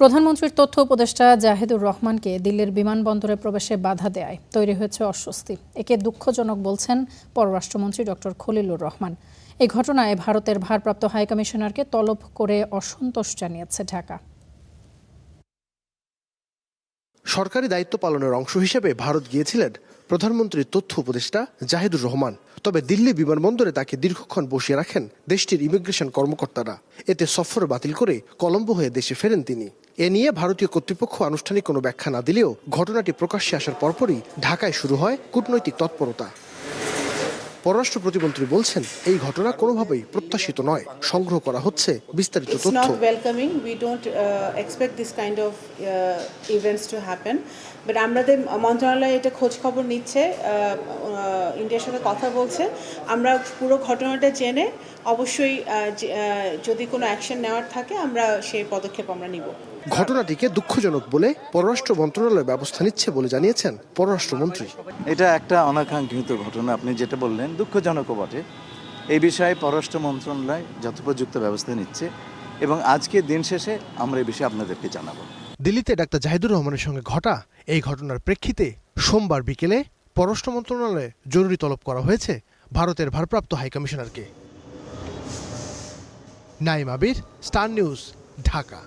প্রধানমন্ত্রীর তথ্য উপদেষ্টা জাহিদুর রহমানকে দিল্লির বিমানবন্দরে প্রবেশে বাধা দেয়ায় তৈরি হয়েছে অস্বস্তি। একে দুঃখজনক বলছেন পররাষ্ট্রমন্ত্রী ডক্টর খলিলুর রহমান। এই ঘটনায় ভারতের ভারপ্রাপ্ত হাইকমিশনারকে তলব করে অসন্তোষ জানিয়েছে ঢাকা। সরকারি দায়িত্ব পালনের অংশ হিসেবে ভারত গিয়েছিলেন প্রধানমন্ত্রীর তথ্য উপদেষ্টা জাহিদুর রহমান। তবে দিল্লি বিমানবন্দরে তাকে দীর্ঘক্ষণ বসিয়ে রাখেন দেশটির ইমিগ্রেশন কর্মকর্তারা। এতে সফর বাতিল করে কলম্বো হয়ে দেশে ফেরেন তিনি। এ নিয়ে ভারতীয় কর্তৃপক্ষ আনুষ্ঠানিক কোনো ব্যাখ্যা না দিলেও ঘটনাটি প্রকাশ্যে আসার পরপরই ঢাকায় শুরু হয় কূটনৈতিক তৎপরতা। পররাষ্ট্র প্রতিমন্ত্রী বলছেন, এই ঘটনা কোনোভাবেই প্রত্যাশিত নয়। সংগ্রহ করা হচ্ছে বিস্তারিত তথ্য। বাট আমাদের মন্ত্রণালয় এটা খোঁজ খবর নিচ্ছে, ইন্ডিয়ার সাথে কথা বলছে। আমরা পুরো ঘটনাটা জেনে অবশ্যই যদি কোনো অ্যাকশন নেওয়ার থাকে আমরা সেই পদক্ষেপ আমরা নিব। ঘটনাটিকে দুঃখজনক বলে পররাষ্ট্র মন্ত্রণালয় ব্যবস্থা নিচ্ছে বলে জানিয়েছেন পররাষ্ট্রমন্ত্রী। এটা একটা অনাকাঙ্ক্ষিত ঘটনা, আপনি যেটা বললেন দুঃখজনকও বটে। এই বিষয়ে পররাষ্ট্র মন্ত্রণালয় যথোপযুক্ত ব্যবস্থা নিচ্ছে এবং আজকে দিন শেষে আমরা এই বিষয়ে আপনাদেরকে জানাবো। দিল্লিতে ডাক্তার জাহিদুর রহমানের সঙ্গে ঘটা এই ঘটনার প্রেক্ষিতে সোমবার বিকেলে পররাষ্ট্র মন্ত্রণালয়ে জরুরি তলব করা হয়েছে ভারতের ভারপ্রাপ্ত হাইকমিশনারকে। নাইম আবির, স্টার নিউজ, ঢাকা।